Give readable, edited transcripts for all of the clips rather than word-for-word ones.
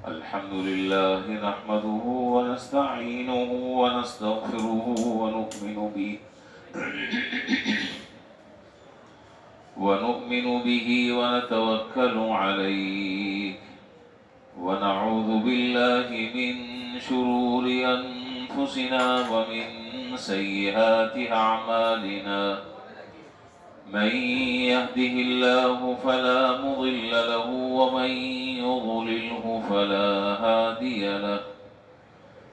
الحمد لله نحمده ونستعينه ونستغفره ونؤمن به ونتوكل عليه ونعوذ بالله من شرور أنفسنا ومن سيئات أعمالنا من يهده الله فلا مضل له ومن يضلله فلا هادي له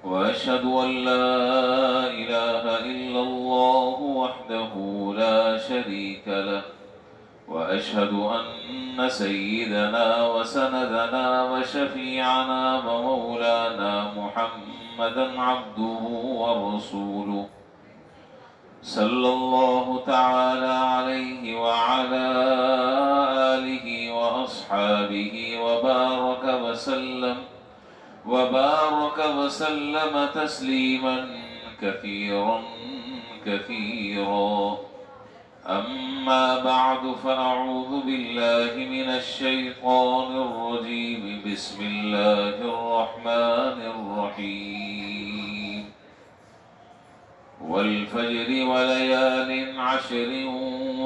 وأشهد أن لا إله إلا الله وحده لا شريك له وأشهد أن سيدنا وسندنا وشفيعنا ومولانا محمدا عبده ورسوله صلى الله تعالى عليه وعلى آله وأصحابه وبارك وسلم تسليما كثيرا كثيرا. أما بعد فأعوذ بالله من الشيطان الرجيم. بسم الله الرحمن الرحيم. والفجر وليال عشر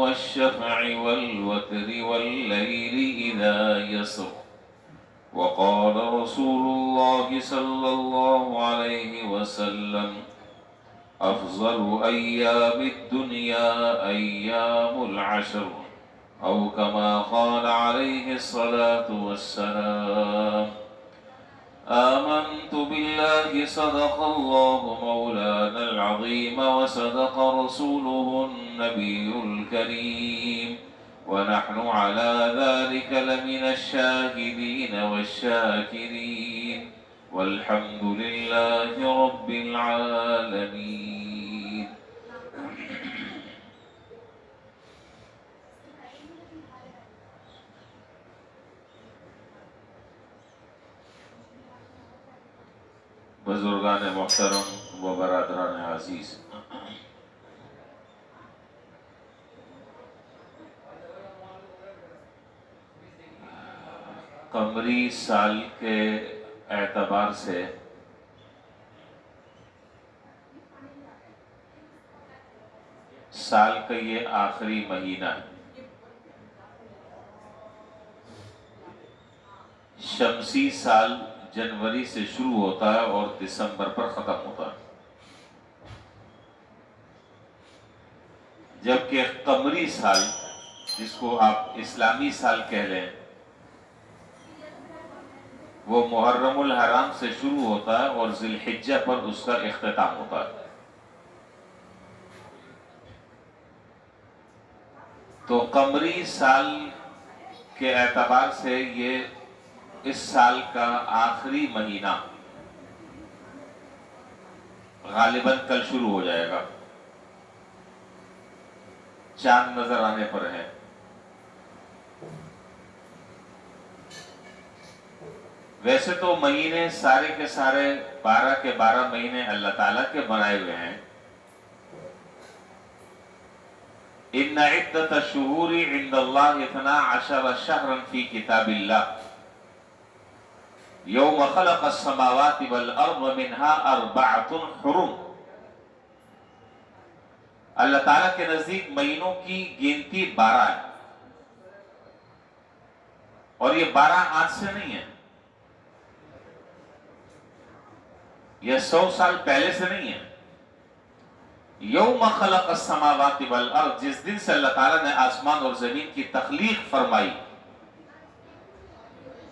والشفع والوتر والليل إذا يسر. وقال رسول الله صلى الله عليه وسلم أفضل أيام الدنيا أيام العشر أو كما قال عليه الصلاة والسلام. آمنت بالله صدق الله مولانا العظيم وصدق رسوله النبي الكريم ونحن على ذلك لمن الشاهدين والشاكرين والحمد لله رب العالمين. بزرگان محترم و برادران عزیز، قمری سال کے اعتبار سے سال کا یہ آخری مہینہ ہے. شمسی سال جنوری سے شروع ہوتا ہے اور دسمبر پر ختم ہوتا ہے، جبکہ قمری سال جس کو آپ اسلامی سال کہہ لیں وہ محرم الحرام سے شروع ہوتا ہے اور ذی الحجہ پر اس کا اختتام ہوتا ہے. تو قمری سال کے اعتبار سے یہ اس سال کا آخری مہینہ غالباً کل شروع ہو جائے گا. چاند نظر آنے پر ہے. ویسے تو مہینے سارے کے سارے 12 کے 12 مہینے اللہ تعالیٰ کے بنائے ہوئے ہیں. ان عدۃ الشہور عند اللہ 12 شہرا فی کتاب اللہ یوم خلق السماوات والارض منها 4 حرم. اللہ تعالیٰ کے نزدیک مہینوں کی گنتی 12 ہے، اور یہ 12 آج سے نہیں ہے، یہ 100 سال پہلے سے نہیں ہے. یوم خلق السماوات والارض، جس دن سے اللہ تعالیٰ نے آسمان اور زمین کی تخلیق فرمائی،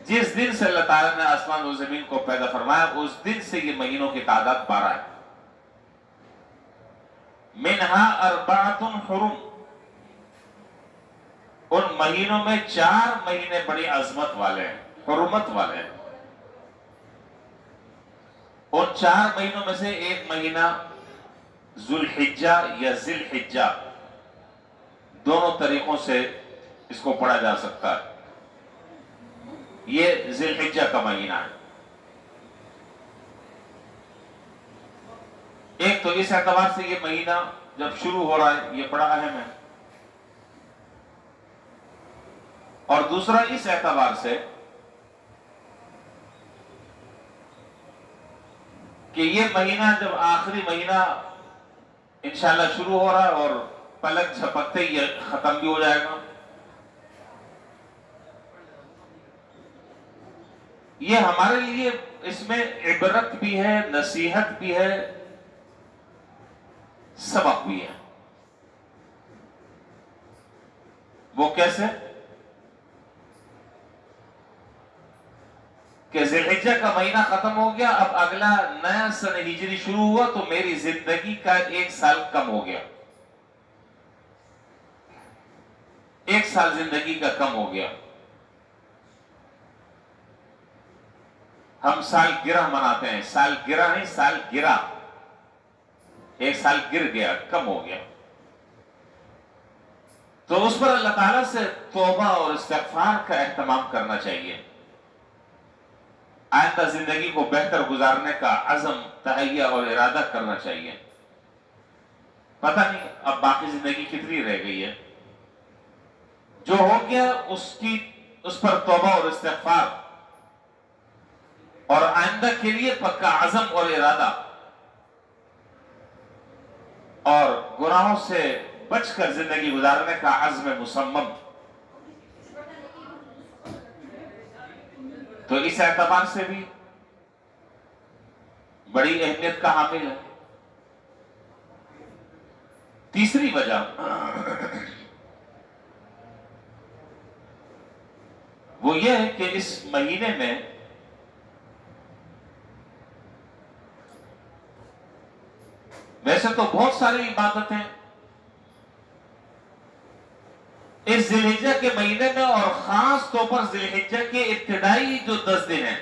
جس دن سے اللہ تعالیٰ نے آسمان اور زمین کو پیدا فرمایا، اس دن سے یہ مہینوں کی تعداد 12 ہے. منہا 4 حرم، ان مہینوں میں 4 مہینے بڑی عظمت والے ہیں، حرمت والے ہیں. ان 4 مہینوں میں سے ایک مہینہ ذو الحجہ یا ذی الحجہ، دونوں طریقوں سے اس کو پڑھا جا سکتا ہے. یہ ذی الحجہ کا مہینہ ہے. ایک تو اس اعتبار سے یہ مہینہ جب شروع ہو رہا ہے یہ بڑا اہم ہے، اور دوسرا اس اعتبار سے کہ یہ مہینہ جب آخری مہینہ انشاءاللہ شروع ہو رہا ہے اور پلک جھپکتے ہی یہ ختم بھی ہو جائے گا. یہ ہمارے لیے اس میں عبرت بھی ہے، نصیحت بھی ہے، سبق بھی ہے. وہ کیسے؟ کہ ذی الحجہ کا مہینہ ختم ہو گیا، اب اگلا نیا سن ہجری شروع ہوا تو میری زندگی کا 1 سال کم ہو گیا. 1 سال زندگی کا کم ہو گیا. ہم سال گرہ مناتے ہیں، سال گرہ نہیں، سال گرا. 1 سال گر گیا، کم ہو گیا. تو اس پر اللہ تعالیٰ سے توبہ اور استغفار کا اہتمام کرنا چاہیے. آئندہ زندگی کو بہتر گزارنے کا عزم، تہیہ اور ارادہ کرنا چاہیے. پتہ نہیں اب باقی زندگی کتنی رہ گئی ہے. جو ہو گیا اس پر توبہ اور استغفار اور آئندہ کے لیے پکا عزم اور ارادہ، اور گناہوں سے بچ کر زندگی گزارنے کا عزم مصمم. تو اس اعتبار سے بھی بڑی اہمیت کا حامل ہے. تیسری وجہ وہ یہ ہے کہ اس مہینے میں ویسے تو بہت ساری عبادتیں اس ذی الحجہ کے مہینے میں، اور خاص طور پر ذی الحجہ کے ابتدائی جو 10 دن ہیں،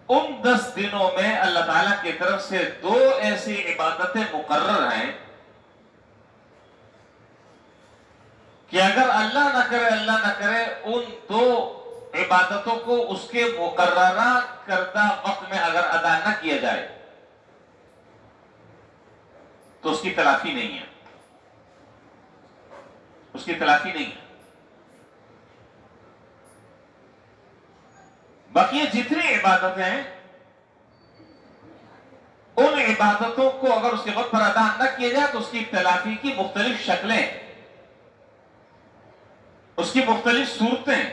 ان 10 دنوں میں اللہ تعالیٰ کی طرف سے 2 ایسی عبادتیں مقرر ہیں کہ اگر اللہ نہ کرے ان 2 عبادتوں کو اس کے مقررہ کردہ وقت میں اگر ادا نہ کیا جائے تو اس کی تلافی نہیں ہے. اس کی تلافی نہیں ہے. باقی جتنی عبادتیں ہیں ان عبادتوں کو اگر اس کے وقت پر ادا نہ کیا جائے تو اس کی تلافی کی مختلف شکلیں، اس کی مختلف صورتیں.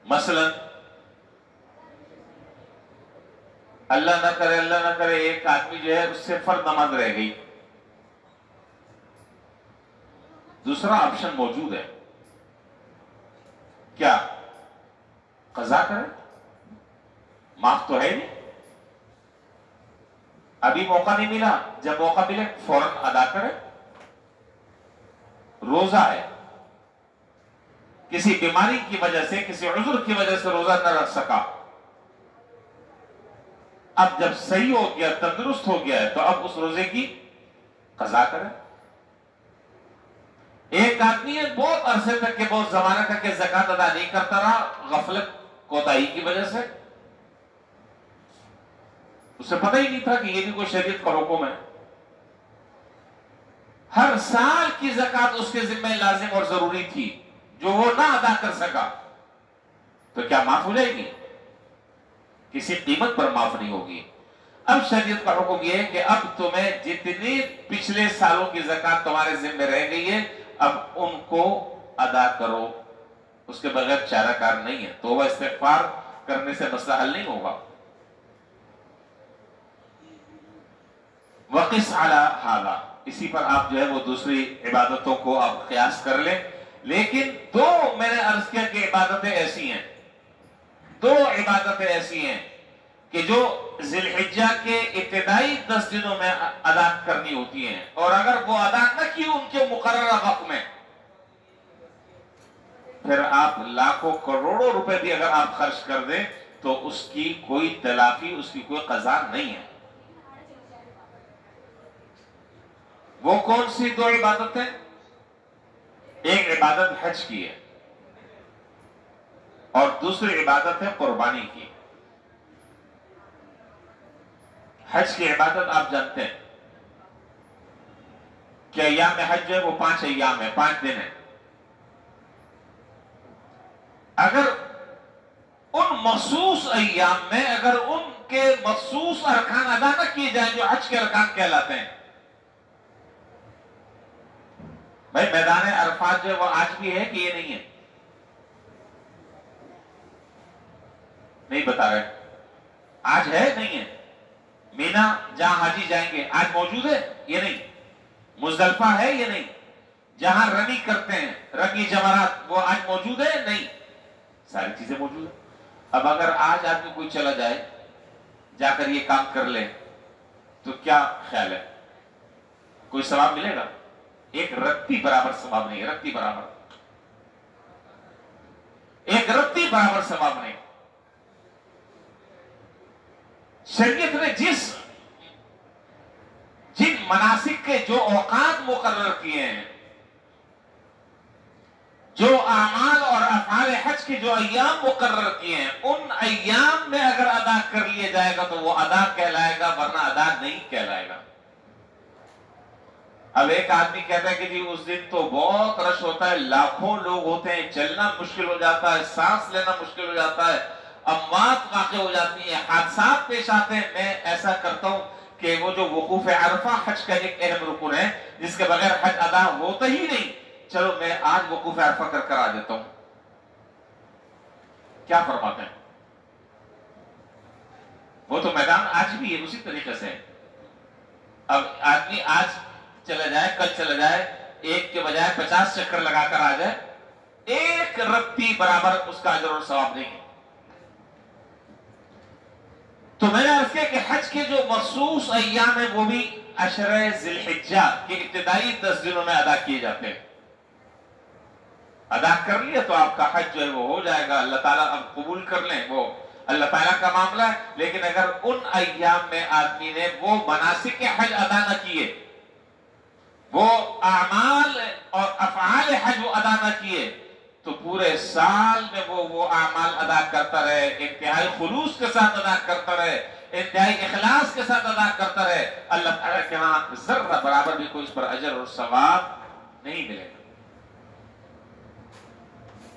مثلا اللہ نہ کرے ایک آدمی جو ہے اس سے فرض نماز رہ گئی. دوسرا آپشن موجود ہے، کیا قضا کرے؟ معاف تو ہے نہیں. ابھی موقع نہیں ملا، جب موقع ملے فوراً ادا کرے. روزہ ہے، کسی بیماری کی وجہ سے، کسی عذر کی وجہ سے روزہ نہ رکھ سکا، اب جب صحیح ہو گیا، تندرست ہو گیا ہے تو اب اس روزے کی قضا کرے. ایک آدمی ہے بہت عرصے تک کہ بہت زمانہ تک کہ زکوٰۃ ادا نہیں کرتا رہا، غفلت کوتاہی کی وجہ سے. اسے پتہ ہی نہیں تھا کہ یہ بھی کوئی شریعت کا حکم ہے. ہر سال کی زکوٰۃ اس کے ذمہ لازم اور ضروری تھی، جو وہ نہ ادا کر سکا تو کیا معاف ہو جائے گی؟ کسی قیمت پر معاف نہیں ہوگی. اب شریعت کا حکم یہ ہے کہ اب تمہیں جتنی پچھلے سالوں کی زکوٰۃ تمہارے ذمہ رہ گئی ہے اب ان کو ادا کرو. اس کے بغیر چارہ کار نہیں ہے. توبہ استغفار کرنے سے مسئلہ حل نہیں ہوگا. وقس علی ھذا، اسی پر آپ جو ہے وہ دوسری عبادتوں کو آپ قیاس کر لیں. لیکن 2 میں نے عرض کیا کہ عبادتیں ایسی ہیں، 2 عبادتیں ایسی ہیں کہ جو ذی الحجہ کے ابتدائی 10 دنوں میں ادا کرنی ہوتی ہیں، اور اگر وہ ادا نہ کی ان کے مقررہ وقت میں، پھر آپ لاکھوں کروڑوں روپے بھی اگر آپ خرچ کر دیں تو اس کی کوئی تلافی، اس کی کوئی قضا نہیں ہے. وہ کون سی 2 عبادتیں؟ ایک عبادت حج کی ہے اور دوسری عبادت ہے قربانی کی. حج کی عبادت آپ جانتے ہیں کہ ایام حج جو ہے وہ 5 ایام ہے، 5 دن ہے. اگر مخصوص ایام میں اگر ان کے مخصوص ارکان ادا نہ کیے جائیں جو حج کے ارکان کہلاتے ہیں. بھائی میدان عرفات جو ہے وہ آج بھی ہے کہ یہ نہیں ہے؟ نہیں بتا رہے. آج ہے نہیں ہے؟ مینا جہاں حاجی جائیں گے آج موجود ہے یہ نہیں؟ مزدلفہ ہے یہ نہیں؟ جہاں رمی کرتے ہیں رمی جمرات وہ آج موجود ہے نہیں؟ ساری چیزیں موجود ہیں. اب اگر آج آدمی کوئی چلا جائے جا کر یہ کام کر لے تو کیا خیال ہے؟ کوئی ثواب ملے گا؟ ایک رتی برابر ثواب نہیں. رتی برابر ایک رتی برابر ثواب نہیں. شریعت نے جن مناسک کے جو اوقات مقرر کیے ہیں، جو اعمال اور افعال حج کے جو ایام مقرر کیے ہیں، ان ایام میں اگر ادا کر لیا جائے گا تو وہ ادا کہلائے گا، ورنہ ادا نہیں کہلائے گا. اب ایک آدمی کہتا ہے کہ جی اس دن تو بہت رش ہوتا ہے، لاکھوں لوگ ہوتے ہیں، چلنا مشکل ہو جاتا ہے، سانس لینا مشکل ہو جاتا ہے، اموات واقع ہو جاتی ہیں، حادثات پیش آتے ہیں. میں ایسا کرتا ہوں کہ وہ جو وقوف عرفہ حج کا ایک اہم رکن ہے جس کے بغیر حج ادا ہوتا ہی نہیں، چلو میں آج وقوف عرفہ کر آ دیتا ہوں. کیا فرماتے ہیں؟ وہ تو میدان آج بھی ہے اسی طریقے سے. اب آدمی آج چلا جائے کل چلا جائے، ایک کے بجائے 50 چکر لگا کر آ جائے، ایک رتی برابر اس کا اجر اور ثواب نہیں ہے. تو میں نے عرض کیا کہ حج کے جو مخصوص ایام ہیں وہ بھی عشرہ ذی الحجہ کے ابتدائی 10 دنوں میں ادا کیے جاتے ہیں. ادا کر لیا تو آپ کا حج جو ہے وہ ہو جائے گا. اللہ تعالیٰ اب قبول کر لیں وہ اللہ تعالیٰ کا معاملہ ہے. لیکن اگر ان ایام میں آدمی نے وہ مناسک حج ادا نہ کیے، وہ اعمال اور افعال حج وہ ادا نہ کیے، تو پورے سال میں وہ اعمال ادا کرتا رہے، انتہائی خلوص کے ساتھ ادا کرتا رہے، انتہائی اخلاص کے ساتھ ادا کرتا رہے، اللہ تعالیٰ کے ہاں ذرہ برابر بھی کوئی اس پر اجر اور ثواب نہیں ملے گا.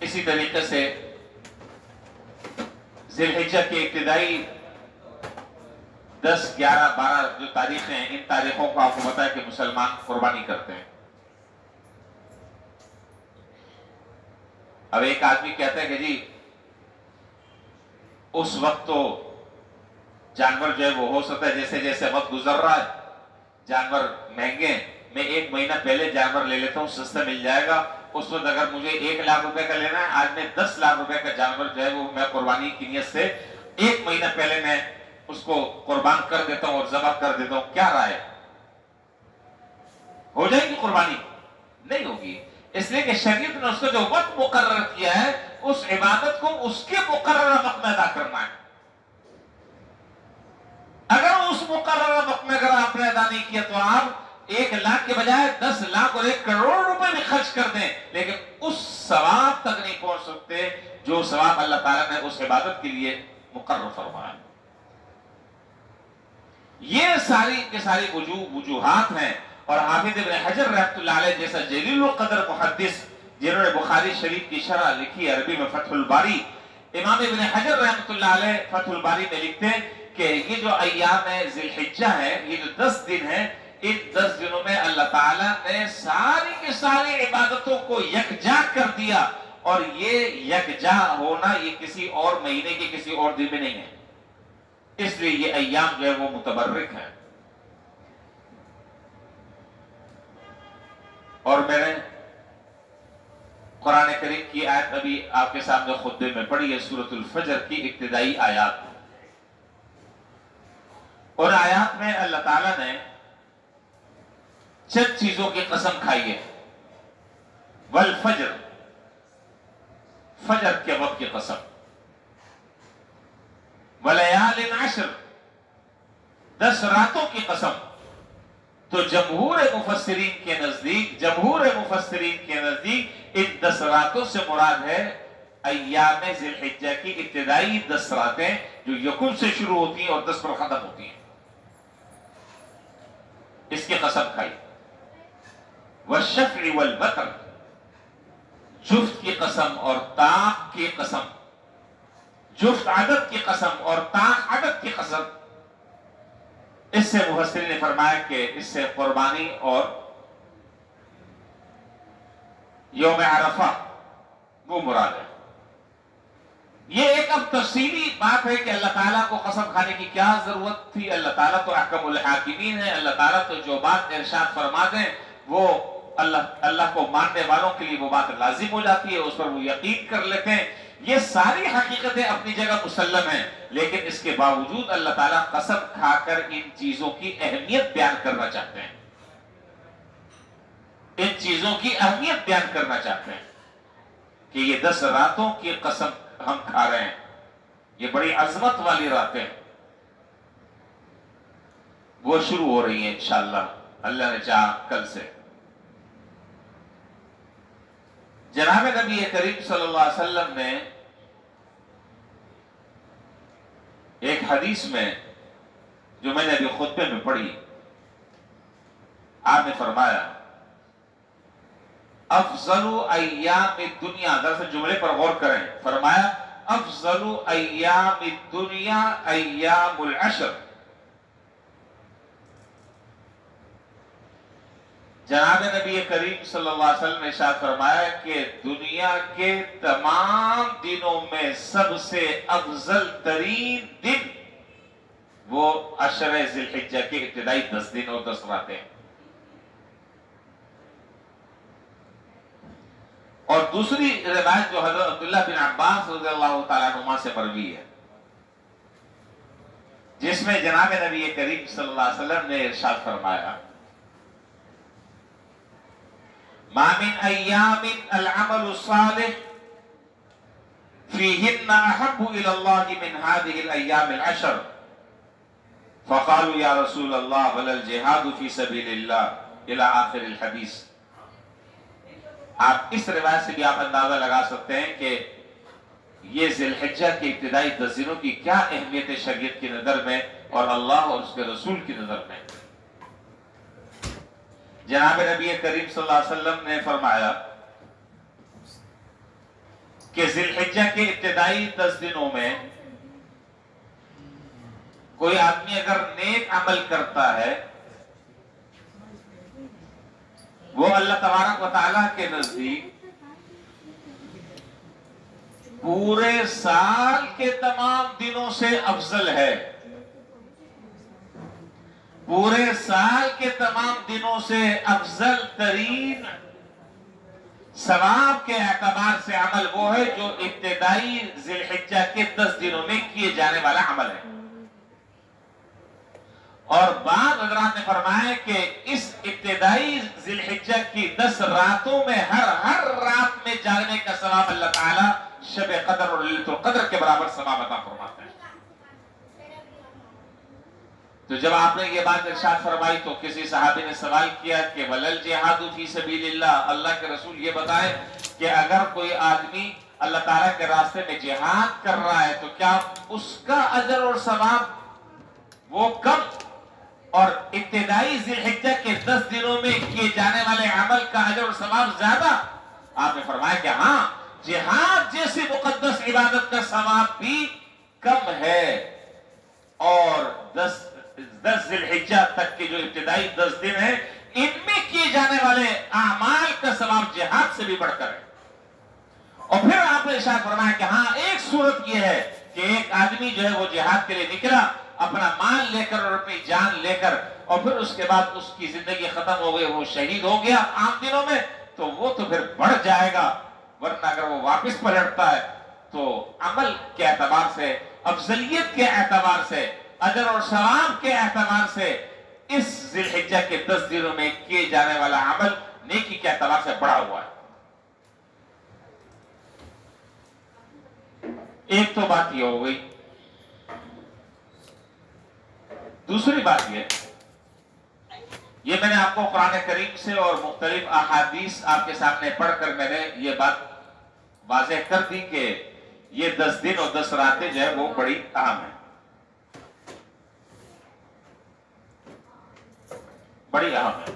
اسی طریقے سے ذی الحجہ کے ابتدائی 10، 11، 12 جو تاریخیں ہیں، ان تاریخوں کو آپ کو پتا ہے کہ مسلمان قربانی کرتے ہیں. اب ایک آدمی کہتا ہے کہ جی اس وقت تو جانور جو ہے وہ ہو سکتا ہے جیسے جیسے وقت گزر رہا ہے جانور مہنگے ہیں، میں 1 مہینہ پہلے جانور لے لیتا ہوں، سستا مل جائے گا. اس وقت اگر مجھے 1 لاکھ روپے کا لینا ہے، آج میں 10 لاکھ روپے کا جانور جو ہے وہ میں قربانی کی نیت سے 1 مہینہ پہلے میں اس کو قربان کر دیتا ہوں اور ذبح کر دیتا ہوں. کیا رائے؟ ہو جائے گی قربانی؟ نہیں ہوگی. اس لیے کہ شریعت نے اس کا جو وقت مقرر کیا ہے اس عبادت کو اس کے مقررہ وقت میں ادا کرنا ہے. اگر اس مقررہ وقت میں اگر آپ نے ادا نہیں کیا تو آپ 1 لاکھ کے بجائے 10 لاکھ اور 1 کروڑ روپے بھی خرچ کر دیں لیکن اس ثواب تک نہیں پہنچ سکتے جو ثواب اللہ تعالیٰ نے اس عبادت کے لیے مقرر فرمایا. یہ ساری کے ساری وجوہات ہیں. اور حافظ ابن حجر رحمۃ اللہ علیہ جیسا جلیل القدر محدث جنہوں نے بخاری شریف کی شرح لکھی عربی میں فتح الباری، امام ابن حجر رحمۃ اللہ علیہ فتح الباری میں لکھتے ہیں کہ یہ جو ایام ذی الحجہ ہے، یہ جو 10 دن ہیں، ان 10 دنوں میں اللہ تعالیٰ نے ساری کی ساری عبادتوں کو یکجا کر دیا. اور یہ یکجا ہونا یہ کسی اور مہینے کے کسی اور دن میں نہیں ہے. اس لیے یہ ایام جو ہے وہ متبرک ہیں. اور میں نے قرآن کریم کی آیت ابھی آپ کے سامنے خطبے میں پڑھی ہے، سورۃ الفجر کی ابتدائی آیات. اور آیات میں اللہ تعالیٰ نے چند چیزوں کی قسم کھائی ہے. والفجر، فجر کے وقت کی قسم. ولیال عشر، 10 راتوں کی قسم. تو جمہور مفسرین کے نزدیک ان 10 راتوں سے مراد ہے ایام ذی الحجہ کی ابتدائی 10 راتیں جو یکم سے شروع ہوتی ہیں اور 10 پر ختم ہوتی ہیں. اس کی قسم کھائی. والشفع والوتر، جفت کی قسم اور طاق کی قسم. جفت عدد کی قسم اور تاق عدد کی قسم، اس سے مفسرین نے فرمایا کہ اس سے قربانی اور یوم عرفہ وہ مراد ہے۔ یہ ایک اب تفصیلی بات ہے کہ اللہ تعالیٰ کو قسم کھانے کی کیا ضرورت تھی۔ اللہ تعالیٰ تو احکم الحاکمین ہے، اللہ تعالیٰ تو جو بات ارشاد فرما دیں وہ اللہ کو ماننے والوں کے لیے وہ بات لازم ہو جاتی ہے، اس پر وہ یقین کر لیتے ہیں۔ یہ ساری حقیقتیں اپنی جگہ مسلم ہیں، لیکن اس کے باوجود اللہ تعالیٰ قسم کھا کر ان چیزوں کی اہمیت بیان کرنا چاہتے ہیں، ان چیزوں کی اہمیت بیان کرنا چاہتے ہیں کہ یہ 10 راتوں کی قسم ہم کھا رہے ہیں، یہ بڑی عظمت والی راتیں وہ شروع ہو رہی ہیں انشاءاللہ، اللہ نے چاہا کل سے۔ جناب نبی کریم صلی اللہ علیہ وسلم نے ایک حدیث میں جو میں نے ابھی خطبے میں پڑھی، آپ نے فرمایا افضل ایام الدنیا، دراصل جملے پر غور کریں، فرمایا افضل ایام الدنیا ایام العشر۔ جناب نبی کریم صلی اللہ علیہ وسلم نے ارشاد فرمایا کہ دنیا کے تمام دنوں میں سب سے افضل ترین دن وہ عشر ذی الحجہ کے ابتدائی 10 دن اور 10 راتیں، اور دوسری روایت جو حضرت عبداللہ بن عباس رضی اللہ تعالیٰ عنہما سے مروی ہے، جس میں جناب نبی کریم صلی اللہ علیہ وسلم نے ارشاد فرمایا ما من ایام العمل الصالح فیہن احب الى اللہ من هذه الایام العشر، فقالوا یا رسول اللہ ولا الجہاد فی سبیل اللہ الى آخر الحدیث۔ آپ اس روایت سے بھی آپ اندازہ لگا سکتے ہیں کہ یہ ذی الحجہ کے ابتدائی 10 دنوں کی کیا اہمیت ہے شریعت کی نظر میں اور اللہ اور اس کے رسول کی نظر میں۔ جناب نبی کریم صلی اللہ علیہ وسلم نے فرمایا کہ ذی الحجہ کے ابتدائی 10 دنوں میں کوئی آدمی اگر نیک عمل کرتا ہے وہ اللہ تبارک و تعالیٰ کے نزدیک پورے سال کے تمام دنوں سے افضل ہے، پورے سال کے تمام دنوں سے افضل ترین ثواب کے اعتبار سے عمل وہ ہے جو ابتدائی ذی الحجہ کے 10 دنوں میں کیے جانے والا عمل ہے۔ اور بعض حضرات نے فرمایا کہ اس ابتدائی ذی الحجہ کی 10 راتوں میں ہر رات میں جاگنے کا ثواب اللہ تعالیٰ شب قدر اور لیلۃ القدر کے برابر ثواب عطا فرماتا ہے۔ تو جب آپ نے یہ بات ارشاد فرمائی تو کسی صحابی نے سوال کیا کہ ولل جہاد فی سبیل اللہ، اللہ کے رسول یہ بتائیں کہ اگر کوئی آدمی اللہ تعالیٰ کے راستے میں جہاد کر رہا ہے تو کیا اس کا اجر اور ثواب وہ کم اور ابتدائی ذی الحجہ کے 10 دنوں میں کیے جانے والے عمل کا اجر اور ثواب زیادہ؟ آپ نے فرمایا کہ ہاں، جہاد جیسی مقدس عبادت کا ثواب بھی کم ہے، اور 10 ذی الحجہ تک کے جو ابتدائی 10 دن ہیں ان میں کیے جانے والے اعمال کا ثواب جہاد سے بھی بڑھ کر ہے۔ اور پھر آپ نے ارشاد فرمایا کہ ہاں، ایک صورت یہ ہے کہ ایک آدمی جو ہے وہ جہاد کے لیے نکلا اپنا مال لے کر اور اپنی جان لے کر، اور پھر اس کے بعد اس کی زندگی ختم ہو گئی، وہ شہید ہو گیا عام دنوں میں، تو وہ تو پھر بڑھ جائے گا، ورنہ اگر وہ واپس پلٹتا ہے تو عمل کے اعتبار سے، افضلیت کے اعتبار سے، اجر اور ثواب کے اعتبار سے اس ذی الحجہ کے 10 دنوں میں کیے جانے والا عمل نیکی کے اعتبار سے بڑا ہوا ہے۔ ایک تو بات یہ ہو گئی۔ دوسری بات یہ میں نے آپ کو قرآن کریم سے اور مختلف احادیث آپ کے سامنے پڑھ کر میں نے یہ بات واضح کر دی کہ یہ 10 دن اور 10 راتیں جو ہے وہ بڑی اہم ہیں، بڑی اہم ہے۔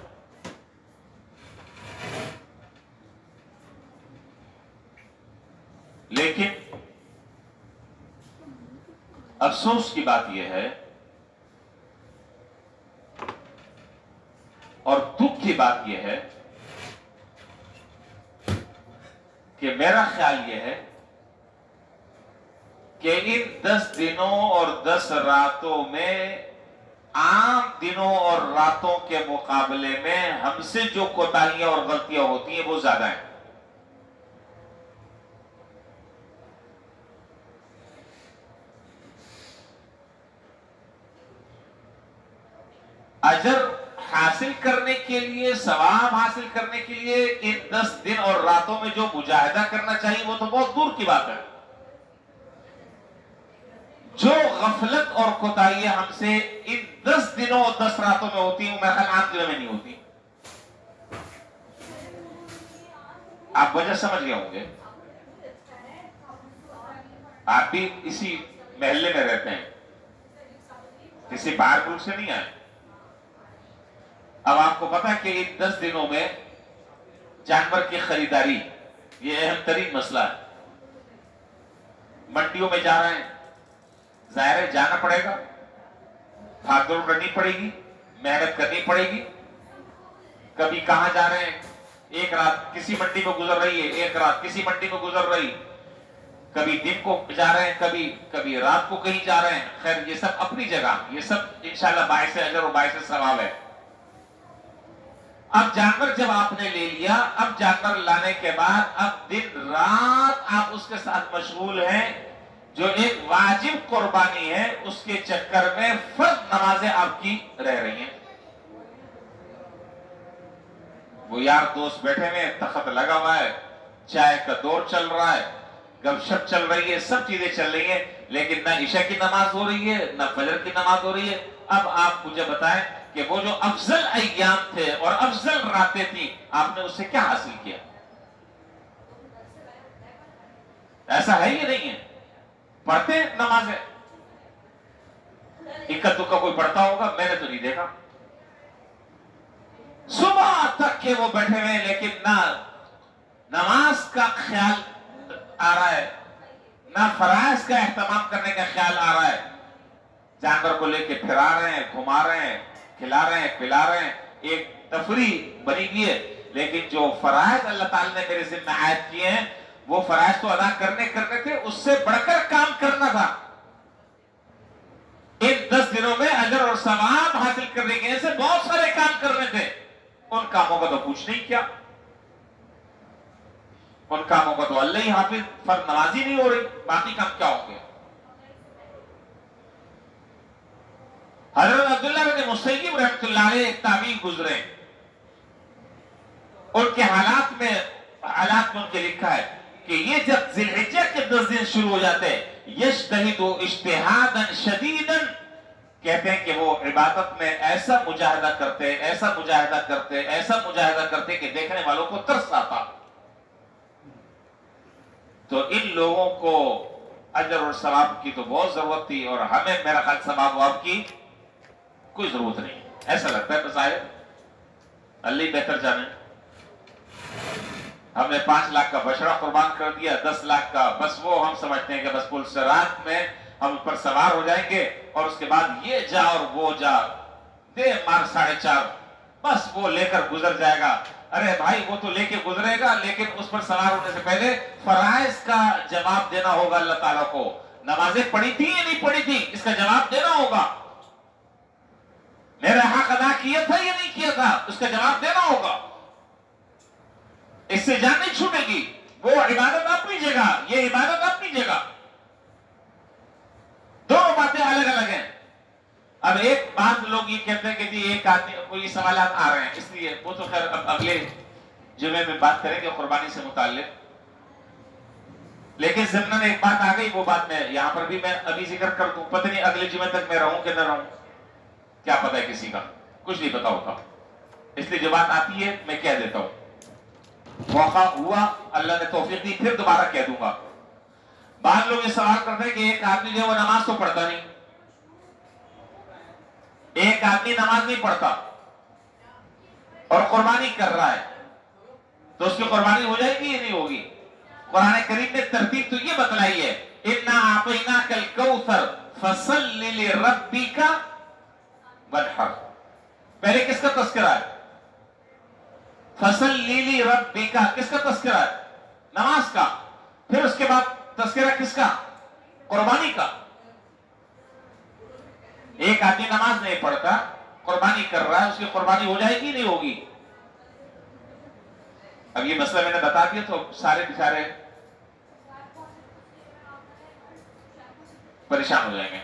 لیکن افسوس کی بات یہ ہے اور دکھ کی بات یہ ہے کہ میرا خیال یہ ہے کہ ان 10 دنوں اور 10 راتوں میں عام دنوں اور راتوں کے مقابلے میں ہم سے جو کوتاہیاں اور غلطیاں ہوتی ہیں وہ زیادہ ہیں. اجر حاصل کرنے کے لیے، ثواب حاصل کرنے کے لیے ان 10 دن اور راتوں میں جو مجاہدہ کرنا چاہیے وہ تو بہت دور کی بات ہے. جو غفلت اور کوتاہیاں ہم سے ان 10 دنوں اور 10 راتوں میں ہوتی ہیں وہ میرے خیال عام دنوں میں نہیں ہوتی. آپ وجہ سمجھ گئے ہوں گے. آپ بھی اسی محلے میں رہتے ہیں، کسی باہر ملک سے نہیں آئے. اب آپ کو پتا ہے کہ ان 10 دنوں میں جانور کی خریداری یہ اہم ترین مسئلہ ہے. منڈیوں میں جا رہے ہیں، ظاہر ہے جانا پڑے گا، بھاگ دوڑ کرنی پڑے گی، محنت کرنی پڑے گی. کبھی کہاں جا رہے ہیں، ایک رات کسی منڈی میں گزر رہی ہے، ایک رات کسی منڈی میں گزر رہی، کبھی دن کو جا رہے ہیں، کبھی رات کو کہیں جا رہے ہیں. خیر یہ سب اپنی جگہ، یہ سب انشاءاللہ باعث اجر اور باعث ثواب ہے. اب جانور جب آپ نے لے لیا، اب جانور لانے کے بعد اب دن رات آپ اس کے ساتھ مشغول ہیں. جو ایک واجب قربانی ہے اس کے چکر میں فرض نمازیں آپ کی رہ رہی ہیں. وہ یار دوست بیٹھے ہوئے، تخت لگا ہوا ہے، چائے کا دور چل رہا ہے، گپ شپ چل رہی ہے، سب چیزیں چل رہی ہیں، لیکن نہ عشاء کی نماز ہو رہی ہے نہ فجر کی نماز ہو رہی ہے. اب آپ مجھے بتائیں کہ وہ جو افضل ایام تھے اور افضل راتیں تھیں، آپ نے اس سے کیا حاصل کیا؟ ایسا ہے یہ نہیں ہے. پڑھتے ہیں نمازیں، اکا دکا کوئی پڑھتا ہوگا، میں نے تو نہیں دیکھا. صبح تک کہ وہ بیٹھے ہوئے لیکن نہ نماز کا خیال آ رہا ہے، نہ فرائض کا اہتمام کرنے کا خیال آ رہا ہے. جانور کو لے کے پھرا رہے ہیں، گھما رہے ہیں، کھلا رہے ہیں، پلا رہے ہیں، ایک تفریح بنی ہوئی ہے. لیکن جو فرائض اللہ تعالی نے میرے ذمہ عائد کیے ہیں وہ فرائض تو ادا کرنے تھے، اس سے بڑھ کر کام کرنا تھا. ان 10 دنوں میں اجر اور ثواب حاصل کرنے کے لیے بہت سارے کام کرنے تھے. ان کاموں کا تو کچھ نہیں کیا. ان کاموں کا تو اللہ ہی حافظ، فرض نمازی نہیں ہو رہی، باقی کام کیا ہوں گے؟ حضرت عبداللہ بن مسیب رحمۃ اللہ علیہ ایک تابعی گزرے، ان کے حالات میں ان کے لکھا ہے کہ یہ جب ذی الحجہ کے 10 دن شروع ہو جاتے ہیں، یجتہد اجتہادا شدیدا، کہتے ہیں کہ وہ عبادت میں ایسا مجاہدہ کرتے، ایسا مجاہدہ کرتے، ایسا مجاہدہ کرتے کہ دیکھنے والوں کو ترس آتا. تو ان لوگوں کو اجر اور ثواب کی تو بہت ضرورت تھی، اور ہمیں میرا خیال ثواب واب کی کوئی ضرورت نہیں. ایسا لگتا ہے بظاہر اللہ بہتر جانے. ہم نے 5 لاکھ کا بچڑا قربان کر دیا، 10 لاکھ کا، بس وہ ہم سمجھتے ہیں کہ بس پل صراط میں ہم پر سوار ہو جائیں گے اور اس کے بعد یہ جا اور وہ جا، دے مار 4.5، بس وہ لے کر گزر جائے گا. ارے بھائی وہ تو لے کے گزرے گا، لیکن اس پر سوار ہونے سے پہلے فرائض کا جواب دینا ہوگا اللہ تعالیٰ کو. نمازیں پڑھی تھی یا نہیں پڑھی تھی اس کا جواب دینا ہوگا. میرا حق ادا کیا تھا یا نہیں کیا تھا اس کا جواب دینا ہوگا. اس سے جان نہیں چھوٹے گی. وہ عبادت اپنی جگہ، یہ عبادت اپنی جگہ، دونوں باتیں الگ الگ ہیں. اب ایک بات لوگ یہ کہتے ہیں کہ جی ایک آدمی کو یہ سوالات آ رہے ہیں، اس لیے وہ تو خیر اب اگلے جمعے میں بات کریں گے قربانی سے متعلق. لیکن ضمن ایک بات آ گئی، وہ بات میں یہاں پر بھی میں ابھی ذکر کر دوں. پتہ نہیں اگلے جمعے تک میں رہوں کہ نہ رہوں، کیا پتہ ہے کسی کا، کچھ نہیں پتا ہوتا. اس لیے جو بات آتی ہے میں کہہ دیتا ہوں. موقع ہوا، اللہ نے توفیق دی، پھر دوبارہ کہہ دوں گا. بعض لوگ یہ سوال کرتے ہیں کہ ایک آدمی جو ہے وہ نماز تو پڑھتا نہیں، ایک آدمی نماز نہیں پڑھتا اور قربانی کر رہا ہے، تو اس کی قربانی ہو جائے گی یا نہیں ہوگی؟ قرآن کریم نے ترتیب تو یہ بتلائی ہے، اِنَّا أَعْطَيْنَاكَ الْكَوْثَرَ فَصَلِّ لِرَبِّكَ وَانْحَرْ. پہلے کس کا تذکرہ ہے؟ فَصَلِّ لِرَبِّكَ کس کا تذکرہ ہے؟ نماز کا. پھر اس کے بعد تذکرہ کس کا؟ قربانی کا. ایک آدمی نماز نہیں پڑھتا، قربانی کر رہا ہے، اس کی قربانی ہو جائے گی نہیں ہوگی؟ اب یہ مسئلہ میں نے بتا دیا تو سارے بیچارے پریشان ہو جائیں گے.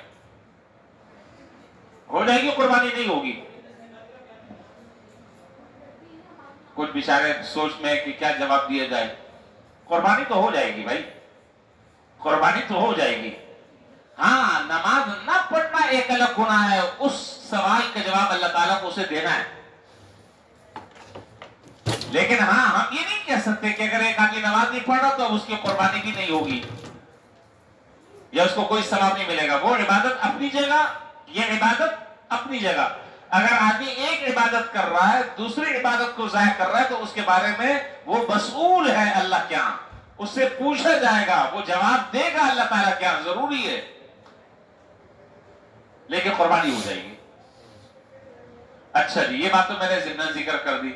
ہو جائے گی قربانی نہیں ہوگی؟ کچھ بیچارے سوچ میں کہ کیا جواب دیا جائے. قربانی تو ہو جائے گی بھائی، قربانی تو ہو جائے گی. ہاں، نماز نہ پڑھنا ایک الگ گناہ ہے، اس سوال کا جواب اللہ تعالیٰ کو اسے دینا ہے. لیکن ہاں، ہم یہ نہیں کہہ سکتے کہ اگر ایک آدمی نماز نہیں پڑھ رہا تو اب اس کی قربانی بھی نہیں ہوگی یا اس کو کوئی ثواب نہیں ملے گا. وہ عبادت اپنی جگہ، یہ عبادت اپنی جگہ. اگر آدمی ایک عبادت کر رہا ہے، دوسری عبادت کو ضائع کر رہا ہے تو اس کے بارے میں وہ مسئول ہے اللہ کے ہاں. اس سے پوچھا جائے گا، وہ جواب دے گا اللہ تعالیٰ کے ہاں، ضروری ہے. لیکن قربانی ہو جائے گی. اچھا جی، یہ بات تو میں نے ضمن ذکر کر دی.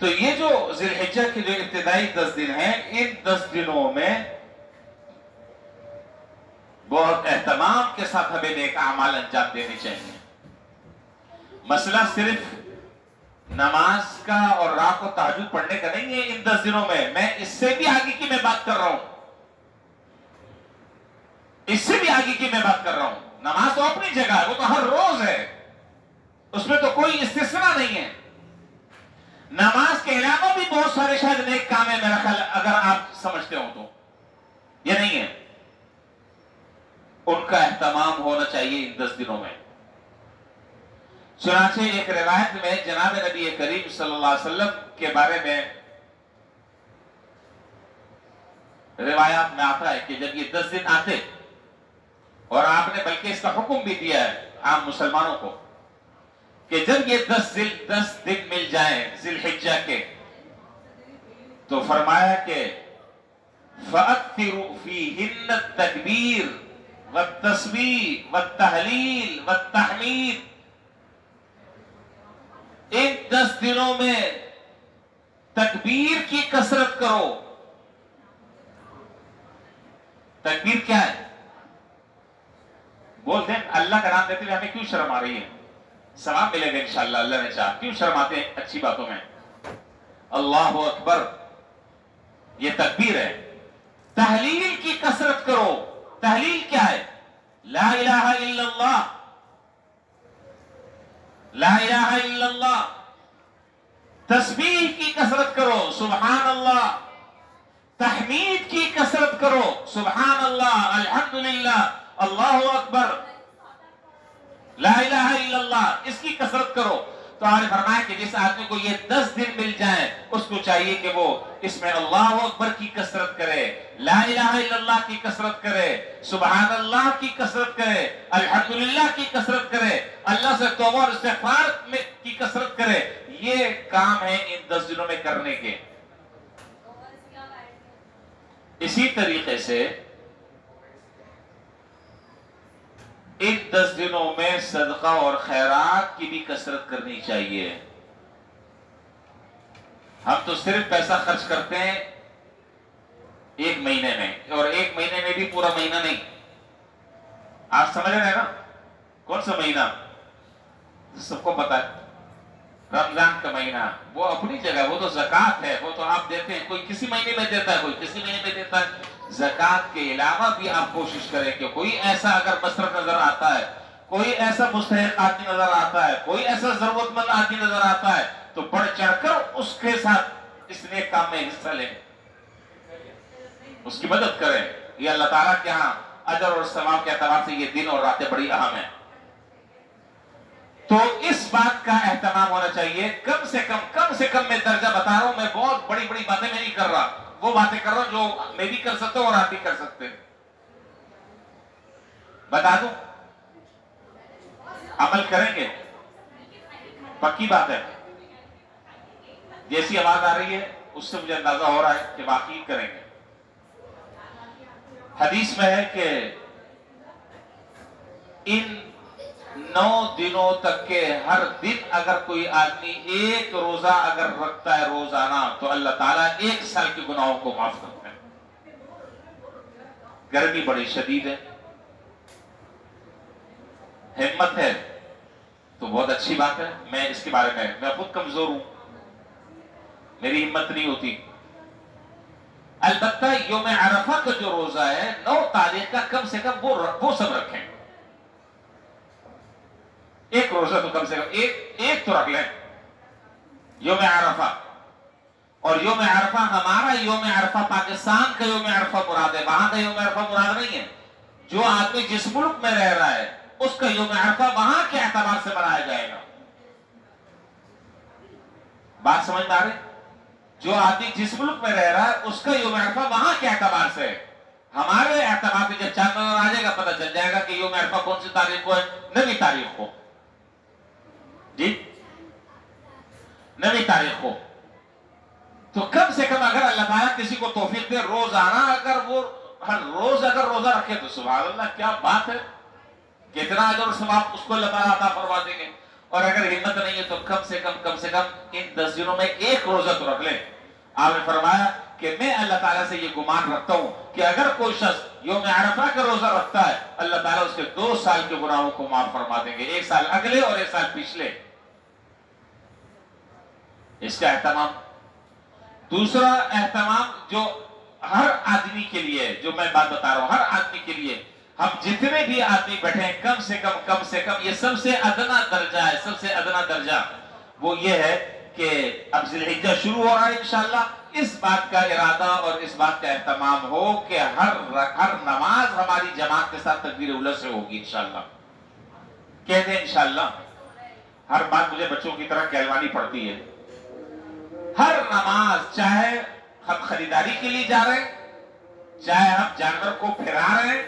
تو یہ جو ذی الحجہ کے جو ابتدائی 10 دن ہیں، ان 10 دنوں میں بہت اہتمام کے ساتھ ہمیں نیک اعمال انجام دینے چاہیے. مسئلہ صرف نماز کا اور رات کو تہجد پڑھنے کا نہیں ہے. ان 10 دنوں میں اس سے بھی آگے کی میں بات کر رہا ہوں، اس سے بھی آگے کی میں بات کر رہا ہوں. نماز تو اپنی جگہ ہے، وہ تو ہر روز ہے، اس میں تو کوئی استثناء نہیں ہے. نماز کے علاوہ بھی بہت سارے شاید نیک کام ہے میرا خیال، اگر آپ سمجھتے ہو تو یہ نہیں ہے. ان کا اہتمام ہونا چاہیے ان 10 دنوں میں. چنانچہ ایک روایت میں جناب نبی کریم صلی اللہ علیہ وسلم کے بارے میں روایات میں آتا ہے کہ جب یہ 10 دن آتے، اور آپ نے بلکہ اس کا حکم بھی دیا ہے عام مسلمانوں کو کہ جب یہ 10 دن مل جائیں ذی الحجہ کے، تو فرمایا کہ فَأَكْثِرُوا فِيهِنَّ التَّكْبِيرَ وَالتَّسْبِيحَ وَالتَّهْلِيلَ وَالتَّحْمِيدَ. ان 10 دنوں میں تکبیر کی کثرت کرو. تکبیر کیا ہے؟ بولتے ہیں اللہ کا نام لیتے ہوئے ہمیں کیوں شرم آ رہی ہے؟ ثواب ملے گا انشاءاللہ اللہ نے چاہا. کیوں شرماتے ہیں اچھی باتوں میں؟ اللہ اکبر، یہ تکبیر ہے. تحلیل کی کثرت کرو. تحلیل کیا ہے؟ لا الہ الا اللہ، لا الہ الا اللہ. تسبیح کی کثرت کرو، سبحان اللہ. تحمید کی کثرت کرو، سبحان اللہ، الحمدللہ، اللہ اکبر، لا الہ الا اللہ. اس کی کثرت کرو. تو آپ نے فرمایا کہ جس آدمی کو یہ 10 دن مل جائیں اس کو چاہیے کہ وہ اس میں اللہ اکبر کی کثرت کرے، لا الہ الا اللہ کی کثرت کرے، سبحان اللہ کی کثرت کرے، الحمدللہ کی کثرت کرے، اللہ سے توبہ اور استغفار کی کثرت کرے. یہ کام ہے ان 10 دنوں میں کرنے کے. اسی طریقے سے ان 10 دنوں میں صدقہ اور خیرات کی بھی کثرت کرنی چاہیے. ہم تو صرف پیسہ خرچ کرتے ہیں ایک مہینے میں، اور ایک مہینے میں بھی پورا مہینہ نہیں. آپ سمجھ رہے ہیں نا کون سا مہینہ؟ سب کو پتا ہے رمضان کا مہینہ. وہ اپنی جگہ، وہ تو زکوٰۃ ہے، وہ تو آپ دیتے ہیں. کوئی کسی مہینے میں دیتا ہے، کوئی کسی مہینے میں دیتا ہے. زکوٰۃ کے علاوہ بھی آپ کوشش کریں کہ کوئی ایسا اگر مصرف نظر آتا ہے، کوئی ایسا مستحق آدمی نظر آتا ہے، کوئی ایسا ضرورت مند آدمی نظر آتا ہے تو بڑھ چڑھ کر اس کے ساتھ اس نیک کام میں حصہ لیں، اس کی مدد کریں. یہ اللہ تعالیٰ کے ہاں اجر اور ثواب کے اعتبار سے یہ دن اور راتیں بڑی اہم ہیں. تو اس بات کا اہتمام ہونا چاہیے. کم سے کم میں درجہ بتا رہا ہوں. میں بہت بڑی باتیں میں نہیں کر رہا، وہ باتیں کر رہا ہوں جو میں بھی کر سکتا ہوں اور آپ بھی کر سکتے ہیں. بتا دوں، عمل کریں گے، پکی بات ہے. جیسی آواز آ رہی ہے اس سے مجھے اندازہ ہو رہا ہے کہ واقعی کریں گے. حدیث میں ہے کہ ان 9 دنوں تک کے ہر دن اگر کوئی آدمی ایک روزہ اگر رکھتا ہے روزانہ تو اللہ تعالیٰ 1 سال کے گناہوں کو معاف کرتا ہے۔ گرمی بڑی شدید ہے، ہمت ہے تو بہت اچھی بات ہے۔ میں اس کے بارے میں خود کمزور ہوں، میری ہمت نہیں ہوتی۔ البتہ یوم عرفہ کا جو روزہ ہے 9 تاریخ کا کم سے کم وہ سب رکھیں، ایک روزہ تو کم سے کم ایک تو رکھ لیں یوم عرفہ۔ اور یوم عرفہ ہمارا یوم عرفہ پاکستان کا یوم عرفہ مراد ہے، وہاں کا یوم عرفہ مراد نہیں ہے۔ جو آدمی جس ملک میں رہ رہا ہے اس کا یوم عرفہ وہاں کے اعتبار سے منایا جائے گا۔ بات سمجھ میں آ رہی؟ جو آدمی جس ملک میں رہ رہا ہے اس کا یوم عرفہ وہاں کے اعتبار سے ہے۔ ہمارے اعتبار سے جب چاند نظر آ جائے گا پتہ چل جائے گا کہ یوم عرفہ کون سی تاریخ کو ہے، 9ویں تاریخ کو، جی 9ویں تاریخ کو۔ تو کم سے کم اگر اللہ تعالیٰ کسی کو توفیق دے روزانہ اگر وہ ہر روز اگر روزہ رکھے تو سبحان اللہ کیا بات ہے، کتنا اجر و ثواب اس کو اللہ تعالیٰ عطا فرما دیں گے۔ اور اگر ہمت نہیں ہے تو کم سے کم ان 10 دنوں میں ایک روزہ تو رکھ لیں۔ آپ نے فرمایا کہ میں اللہ تعالیٰ سے یہ گمان رکھتا ہوں کہ اگر کوئی شخص یوم عرفہ کا روزہ رکھتا ہے اللہ تعالیٰ اس کے 2 سال کے گناہوں کو معاف فرما دیں گے، 1 سال اگلے اور 1 سال پچھلے۔ اس کا اہتمام۔ دوسرا اہتمام جو ہر آدمی کے لیے، جو میں بات بتا رہا ہوں ہر آدمی کے لیے، ہم جتنے بھی آدمی بیٹھے ہیں کم سے کم یہ سب سے ادنا درجہ ہے، سب سے ادنا درجہ وہ یہ ہے کہ اب ذی الحجہ شروع ہو رہا ہے انشاءاللہ، اس بات کا ارادہ اور اس بات کا اہتمام ہو کہ ہر نماز ہماری جماعت کے ساتھ تکبیر اولی سے ہوگی انشاءاللہ۔ کہہ دیں انشاءاللہ، ہر بات مجھے بچوں کی طرح کہلوانی پڑتی ہے۔ ہر نماز، چاہے ہم خریداری کے لیے جا رہے ہیں، چاہے ہم جانور کو پھرا رہے ہیں،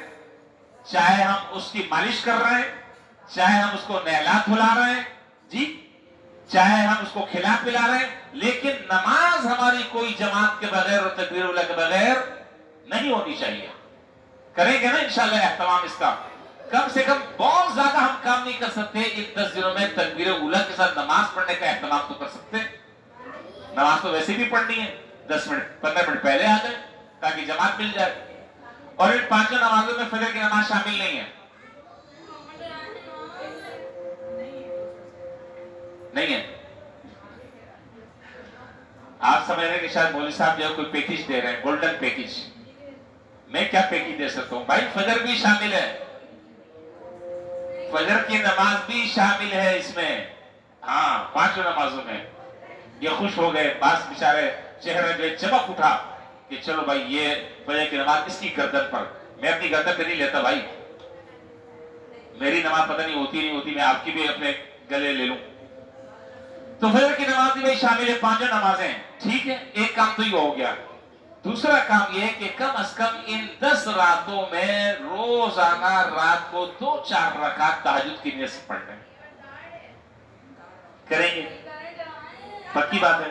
چاہے ہم اس کی مالش کر رہے ہیں، چاہے ہم اس کو نہلا دھلا رہے ہیں، جی چاہے ہم اس کو کھلا پلا رہے ہیں، لیکن نماز ہماری کوئی جماعت کے بغیر اور تکبیر اولی کے بغیر نہیں ہونی چاہیے۔ کریں گے نا انشاءاللہ اہتمام اس کا؟ کم سے کم بہت زیادہ ہم کام نہیں کر سکتے، ان 10 دنوں میں تکبیر اولی کے ساتھ نماز پڑھنے کا اہتمام تو کر سکتے۔ نماز تو ویسے بھی پڑھنی ہے، 10 منٹ 15 منٹ پہلے آ جائیں تاکہ جماعت مل جائے۔ اور ان 5 نمازوں میں فجر کی نماز شامل نہیں ہے، نہیں ہے۔ آپ سمجھ رہے ہیں کہ شاید مولوی صاحب جو کوئی پیکیج دے رہے ہیں، گولڈن پیکیج۔ میں کیا پیکیج دے سکتا ہوں بھائی؟ فجر بھی شامل ہے، فجر کی نماز بھی شامل ہے اس میں، ہاں 5 نمازوں میں۔ یہ خوش ہو گئے، بعض بیچارے چہرے پہ چمک اٹھا کہ چلو بھائی یہ فجر کی نماز اس کی گردن پر، میں اپنی گردن پہ نہیں لیتا بھائی، میری نماز پتہ نہیں ہوتی میں آپ کی بھی اپنے گلے لے لوں۔ تو فجر کی نماز بھی شامل ہے، 5 نمازیں، ٹھیک ہے، ایک کام تو یہ ہو گیا۔ دوسرا کام یہ ہے کہ کم از کم ان 10 راتوں میں روزانہ رات کو 2-4 رکعت تہجد کی نیت سے پڑھ لیں۔ کریں گے؟ پکی بات ہے،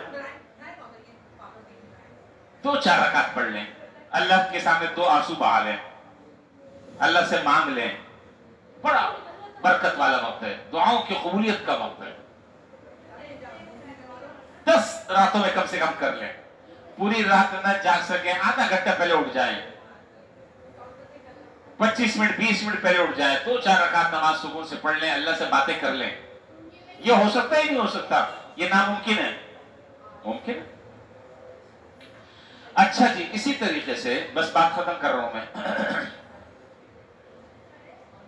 2-4 رکعت پڑھ لیں، اللہ کے سامنے 2 آنسو بہا لیں، اللہ سے مانگ لیں، بڑا برکت والا وقت ہے، دعاؤں کی قبولیت کا وقت ہے۔ 10 راتوں میں کم سے کم کر لیں، پوری رات نہ جاگ سکیں، آدھا گھنٹہ پہلے اٹھ جائیں، 25 منٹ 20 منٹ پہلے اٹھ جائیں، 2-4 رکعت نماز سکون سے پڑھ لیں، اللہ سے باتیں کر لیں۔ یہ ہو سکتا ہی نہیں ہو سکتا، یہ ناممکن ہے، ممکن ہے۔ اچھا جی، اسی طریقے سے بس بات ختم کر رہا ہوں میں۔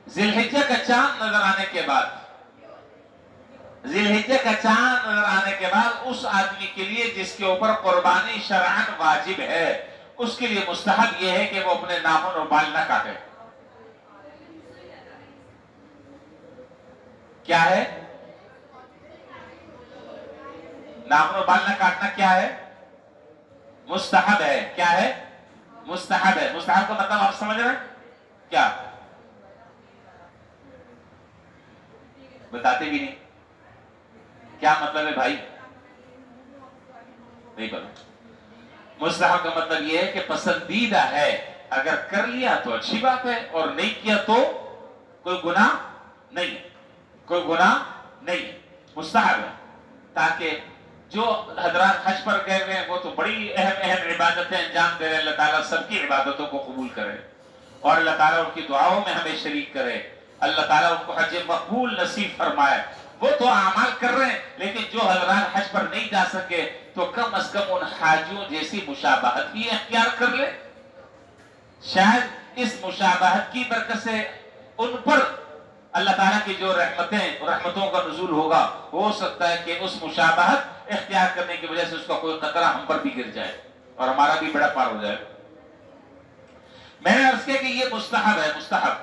ذی الحجہ کا چاند نظر آنے کے بعد، ذی الحجہ کا چاند نظر آنے کے بعد اس آدمی کے لیے جس کے اوپر قربانی شرعاً واجب ہے، اس کے لیے مستحب یہ ہے کہ وہ اپنے ناخن اور بال نہ کاٹے۔ کیا ہے؟ ناخن اور بال نہ کاٹنا کیا ہے؟ مستحب ہے۔ کیا ہے؟ مستحب ہے۔ مستحب کا مطلب آپ سمجھ رہے ہیں کیا؟ بتاتے بھی نہیں، کیا مطلب ہے بھائی؟ نہیں پتا۔ مستحب کا مطلب یہ ہے کہ پسندیدہ ہے، اگر کر لیا تو اچھی بات ہے اور نہیں کیا تو کوئی گناہ نہیں ہے، کوئی گناہ نہیں ہے، مستحب ہے، تاکہ جو حضرات حج پر گئے ہوئے ہیں وہ تو بڑی اہم عبادتیں انجام دے رہے ہیں، اللہ تعالیٰ سب کی عبادتوں کو قبول کرے اور اللہ تعالیٰ ان کی دعاؤں میں ہمیں شریک کرے، اللہ تعالیٰ ان کو حج مقبول نصیب فرمائے۔ وہ تو اعمال کر رہے ہیں، لیکن جو حضرات حج پر نہیں جا سکے تو کم از کم ان حاجیوں جیسی مشابہت بھی اختیار کر لے، شاید اس مشابہت کی برکت سے ان پر اللہ تعالیٰ کی جو رحمتوں کا نزول ہوگا، ہو سکتا ہے کہ اس مشابہت اختیار کرنے کی وجہ سے اس کا کوئی قطرہ ہم پر بھی گر جائے اور ہمارا بھی بیڑا پار ہو جائے۔ میں نے عرض کیا کہ یہ مستحب ہے، مستحب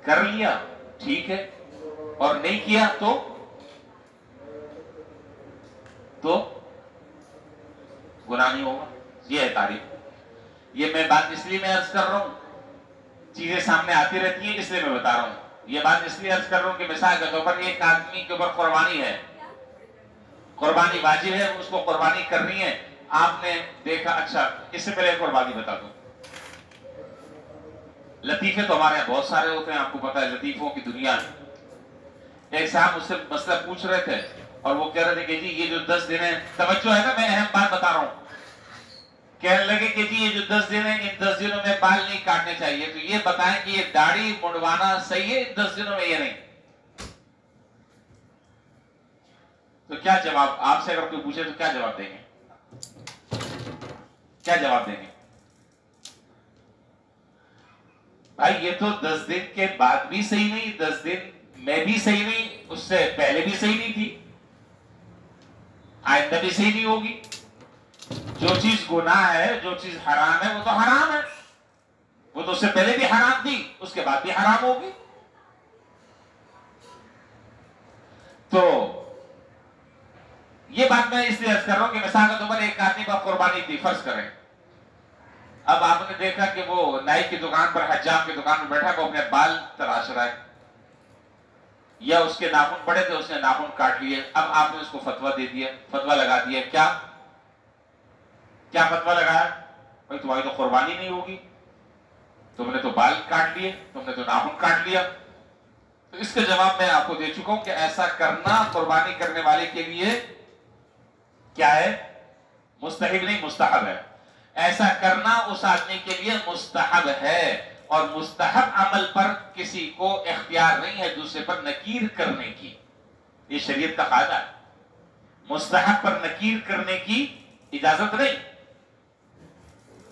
کر لیا ٹھیک ہے، اور نہیں کیا تو گناہ نہیں ہوگا، یہ ہے تعریف۔ یہ میں بات اس لیے میں عرض کر رہا ہوں، چیزیں سامنے آتی رہتی ہیں اس لیے میں بتا رہا ہوں، یہ بات اس لیے عرض کر رہا ہوں کہ مثال کے طور پر ایک آدمی کے اوپر قربانی ہے، قربانی واجب ہے، اس کو قربانی کرنی ہے، آپ نے دیکھا، اچھا اس سے پہلے قربانی بتا دوں، لطیفے تو ہمارے یہاں بہت سارے ہوتے ہیں، آپ کو پتا ہے لطیفوں کی دنیا ہے۔ ایک صاحب مجھ سے مسئلہ پوچھ رہے تھے اور وہ کہہ رہے تھے کہ جی یہ جو 10 دن ہیں، توجہ ہے نا، میں اہم بات بتا رہا ہوں، کہنے لگے کہ جی یہ جو 10 دن ہیں، ان 10 دنوں میں بال نہیں کاٹنے چاہیے، تو یہ بتائیں کہ یہ داڑھی منڈوانا صحیح ہے ان 10 دنوں میں؟ یہ نہیں۔ تو کیا جواب، آپ سے اگر کوئی پوچھے تو کیا جواب دیں گے؟ کیا جواب دیں گے؟ بھائی یہ تو 10 دن کے بعد بھی صحیح نہیں، 10 دن میں بھی صحیح نہیں، اس سے پہلے بھی صحیح نہیں تھی، آئندہ بھی صحیح نہیں ہوگی۔ جو چیز گناہ ہے، جو چیز حرام ہے، وہ تو حرام ہے، وہ تو اس سے پہلے بھی حرام تھی، اس کے بعد بھی حرام ہوگی۔ تو یہ بات میں اس لیے عرض کر رہا ہوں کہ مثال کے طور پر ایک آدمی پر قربانی تھی، فرض کریں، اب آپ نے دیکھا کہ وہ نائی کی دکان پر، حجام کی دکان پر بیٹھا، وہ اپنے بال تراش رہا ہے، یا اس کے ناخن بڑے تھے، اس نے ناخن کاٹ لیے، اب آپ نے اس کو فتویٰ دے دیا، فتویٰ لگا دیا، کیا فتویٰ لگایا؟ بھائی تمہاری تو قربانی نہیں ہوگی، تم نے تو بال کاٹ لیے، تم نے تو ناخن کاٹ لیا۔ تو اس کا جواب میں آپ کو دے چکا ہوں کہ ایسا کرنا قربانی کرنے والے کے لیے کیا ہے؟ مستحب نہیں، مستحب ہے۔ ایسا کرنا اس آدمی کے لیے مستحب ہے، اور مستحب عمل پر کسی کو اختیار نہیں ہے دوسرے پر نکیر کرنے کی، یہ شریعت کا قاعدہ ہے، مستحب پر نکیر کرنے کی اجازت نہیں۔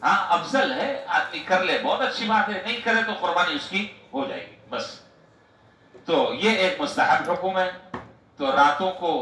ہاں افضل ہے آدمی کر لے، بہت اچھی بات ہے، نہیں کرے تو قربانی اس کی ہو جائے گی بس۔ تو یہ ایک مستحب حکم ہے۔ تو راتوں کو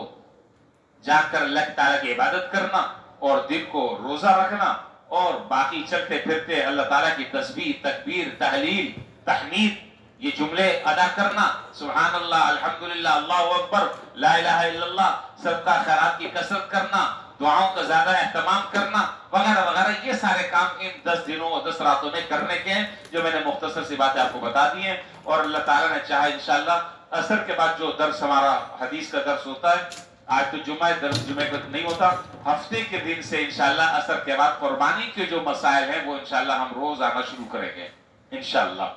جاگ کر اللہ تعالیٰ کی عبادت کرنا اور دن کو روزہ رکھنا اور باقی چلتے پھرتے اللہ تعالیٰ کی تسبیح، تکبیر، تحلیل، تحمید، یہ جملے ادا کرنا، سبحان اللہ، الحمدللہ، اللہ اکبر، لا الہ الا اللہ، صدقہ خیرات کی کثرت کرنا، دعاؤں کا زیادہ اہتمام کرنا وغیرہ وغیرہ، یہ سارے کام ان 10 دنوں اور 10 راتوں میں کرنے کے ہیں، جو میں نے مختصر سی باتیں آپ کو بتا دی ہیں۔ اور اللہ تعالیٰ نے چاہا انشاءاللہ عصر کے بعد جو درس ہمارا حدیث کا درس ہوتا ہے، آج تو جمعہ درس جمعہ کو نہیں ہوتا، ہفتے کے دن سے انشاءاللہ عصر کے بعد قربانی کے جو مسائل ہیں وہ انشاءاللہ ہم روز آنا شروع کریں گے انشاءاللہ۔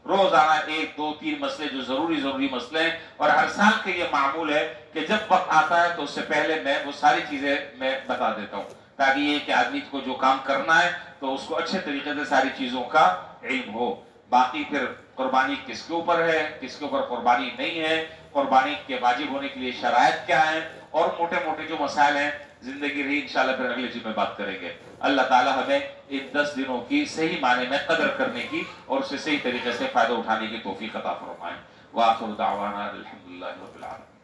روز آنا 1 2 3 مسئلے جو ضروری مسئلے ہیں، اور ہر سال کے یہ معمول ہے کہ جب وقت آتا ہے تو اس سے پہلے میں وہ ساری چیزیں میں بتا دیتا ہوں، تاکہ یہ کہ آدمی کو جو کام کرنا ہے تو اس کو اچھے طریقے سے ساری چیزوں کا علم ہو۔ باقی پھر قربانی کس کے اوپر ہے، کس کے اوپر قربانی نہیں ہے، قربانی کے واجب ہونے کے لیے شرائط کیا ہیں، اور موٹے موٹے جو مسائل ہیں زندگی رہی انشاءاللہ پھر اگلے جمعے بات کریں گے۔ اللہ تعالی ہمیں ان 10 دنوں کی صحیح معنی میں قدر کرنے کی اور اسے صحیح طریقے سے فائدہ اٹھانے کی توفیق عطا فرمائے۔ وآخر دعوانا الحمدللہ رب العالمین۔